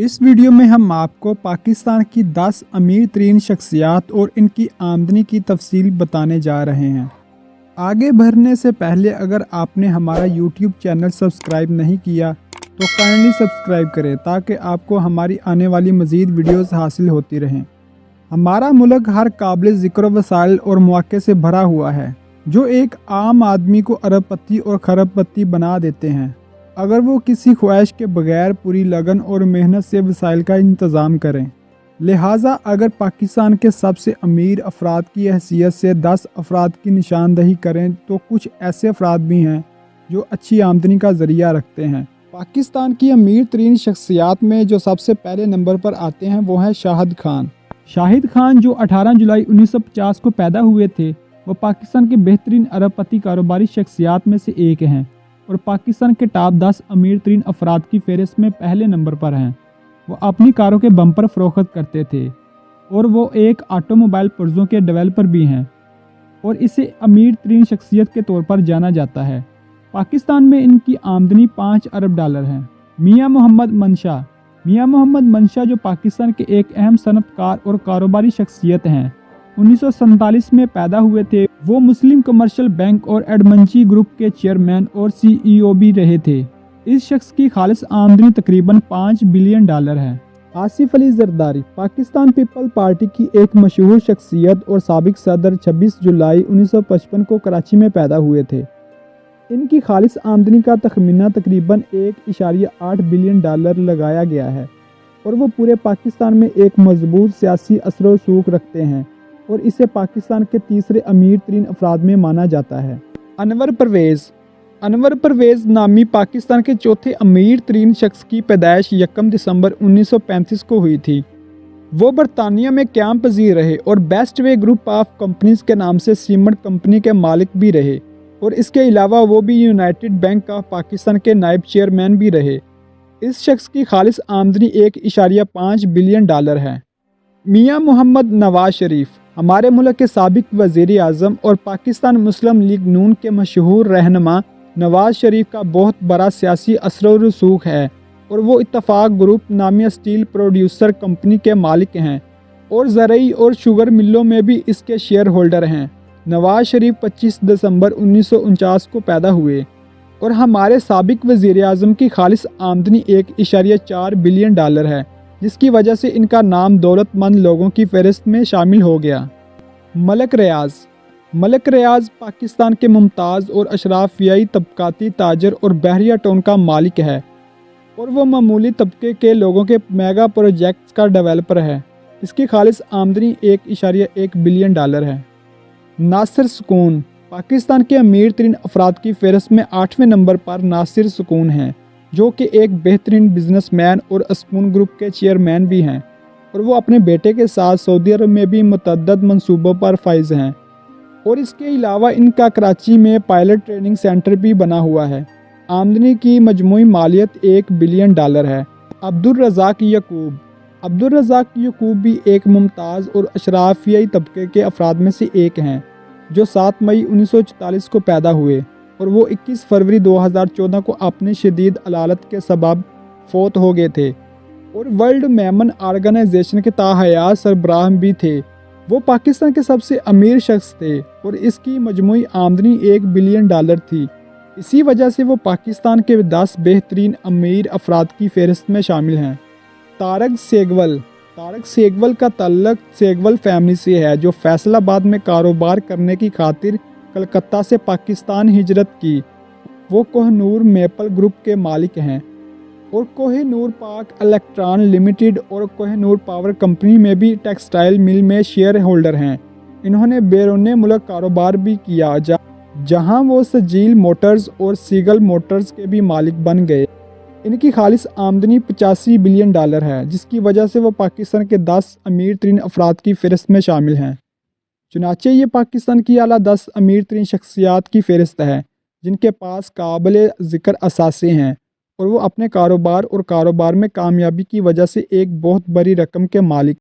इस वीडियो में हम आपको पाकिस्तान की 10 अमीर तरीन शख्सियात और इनकी आमदनी की तफसील बताने जा रहे हैं। आगे बढ़ने से पहले अगर आपने हमारा YouTube चैनल सब्सक्राइब नहीं किया तो काइंडली सब्सक्राइब करें ताकि आपको हमारी आने वाली मज़ीद वीडियोस हासिल होती रहें। हमारा मुल्क हर काबिल ज़िक्र वसाइल और मौक़े से भरा हुआ है जो एक आम आदमी को अरबपति और खरबपति बना देते हैं अगर वो किसी ख्वाहिश के बगैर पूरी लगन और मेहनत से वसाइल का इंतज़ाम करें। लिहाजा अगर पाकिस्तान के सबसे अमीर अफराद की हैसियत से 10 अफराद की निशानदही करें तो कुछ ऐसे अफराद भी हैं जो अच्छी आमदनी का ज़रिया रखते हैं। पाकिस्तान की अमीर तरीन शख्सियात में जो सबसे पहले नंबर पर आते हैं वो हैं शाहिद खान। शाहिद खान जो 18 जुलाई 1950 को पैदा हुए थे वो पाकिस्तान के बेहतरीन अरबपति कारोबारी शख्सियात में से एक हैं और पाकिस्तान के टॉप 10 अमीर तरीन अफराद की फहरिस्त में पहले नंबर पर हैं। वो अपनी कारों के बम्पर फरोख्त करते थे और वो एक ऑटोमोबाइल पुर्जों के डेवलपर भी हैं और इसे अमीर तरीन शख्सियत के तौर पर जाना जाता है। पाकिस्तान में इनकी आमदनी 5 अरब डॉलर है। मियां मोहम्मद मंशा जो पाकिस्तान के एक अहम सनतकार और कारोबारी शख्सियत हैं। 1947 में पैदा हुए थे। वो मुस्लिम कमर्शियल बैंक और एडमंची ग्रुप के चेयरमैन और CEO भी रहे थे। इस शख्स की खालिस आमदनी तकरीबन 5 बिलियन डॉलर है। आसिफ अली जरदारी पाकिस्तान पीपल पार्टी की एक मशहूर शख्सियत और साबिक सदर 26 जुलाई 1955 को कराची में पैदा हुए थे। इनकी खालिस आमदनी का तखमीना तकरीबन 1.8 बिलियन डॉलर लगाया गया है और वो पूरे पाकिस्तान में एक मजबूत सियासी असर व रसूख रखते हैं और इसे पाकिस्तान के तीसरे अमीर तरीन अफराद में माना जाता है। अनवर परवेज़ नामी पाकिस्तान के चौथे अमीर तरीन शख्स की पैदाइश 1 दिसंबर 1935 को हुई थी। वो बरतानिया में क़याम पजीर रहे और best way group of companies के नाम से सीमेंट कंपनी के मालिक भी रहे और इसके अलावा वो भी यूनाइटेड बैंक ऑफ पाकिस्तान के नायब चेयरमैन भी रहे। इस शख्स की खालिस आमदनी 1.5 बिलियन डॉलर है। मियां मोहम्मद नवाज शरीफ हमारे मुल्क के साबिक वज़ीर आज़म और पाकिस्तान मुस्लिम लीग नून के मशहूर रहनुमा नवाज शरीफ का बहुत बड़ा सियासी असर व रसूख है और वो इत्तफाक ग्रुप नामी स्टील प्रोड्यूसर कंपनी के मालिक हैं और ज़रई और शुगर मिलों में भी इसके शेयर होल्डर हैं। नवाज शरीफ 25 दिसंबर 1949 को पैदा हुए और हमारे साबिक वज़ीर आज़म की खालिस आमदनी 1.4 बिलियन डॉलर है जिसकी वजह से इनका नाम दौलतमंद लोगों की फहरिस्त में शामिल हो गया। मलक रियाज पाकिस्तान के मुमताज़ और अशराफियाई तबकाती ताजर और बहरिया टाउन का मालिक है और वो मामूली तबके के लोगों के मेगा प्रोजेक्ट्स का डेवलपर है। इसकी खालिस आमदनी 1.1 बिलियन डॉलर है। नासिर सुकून पाकिस्तान के अमीर तरीन अफराद की फहरिस्त में 8वें नंबर पर नासिर सुकून हैं जो कि एक बेहतरीन बिजनेसमैन और अस्कून ग्रुप के चेयरमैन भी हैं और वो अपने बेटे के साथ सऊदी अरब में भी मुतअद्दिद मंसूबों पर फाइज हैं और इसके अलावा इनका कराची में पायलट ट्रेनिंग सेंटर भी बना हुआ है। आमदनी की मजमूई मालियत 1 बिलियन डॉलर है। अब्दुल रज़ाक यकूब भी एक मुमताज़ और अशराफियाई तबके के अफराद में से एक हैं जो 7 मई 1944 को पैदा हुए और वो 21 फरवरी 2014 को अपनी शदीद अलालत के सबब फौत हो गए थे और वर्ल्ड मेमन ऑर्गेनाइजेशन के ताहयात सरबराह भी थे। वो पाकिस्तान के सबसे अमीर शख्स थे और इसकी मजमूई आमदनी 1 बिलियन डॉलर थी। इसी वजह से वो पाकिस्तान के 10 बेहतरीन अमीर अफराद की फहरिस्त में शामिल हैं। तारक सेगवल का ताल्लुक सेगवल फैमिली से है जो फैसलाबाद में कारोबार करने की खातिर कलकत्ता से पाकिस्तान हिजरत की। वो कोहनूर मेपल ग्रुप के मालिक हैं और कोहिनूर पाक इलेक्ट्रॉन लिमिटेड और कोहिनूर पावर कंपनी में भी टेक्सटाइल मिल में शेयर होल्डर हैं। इन्होंने बैरून मुल्क कारोबार भी किया जहां वो सजील मोटर्स और सीगल मोटर्स के भी मालिक बन गए। इनकी खालिस आमदनी 85 बिलियन डॉलर है जिसकी वजह से वो पाकिस्तान के 10 अमीर तरीन अफराद की फहरिस्त में शामिल हैं। चुनाचे ये पाकिस्तान की आला 10 अमीर तरीन शख्सियात की फहरिस्त है जिनके पास काबिल ज़िक्र असासे हैं और वो अपने कारोबार में कामयाबी की वजह से एक बहुत बड़ी रकम के मालिक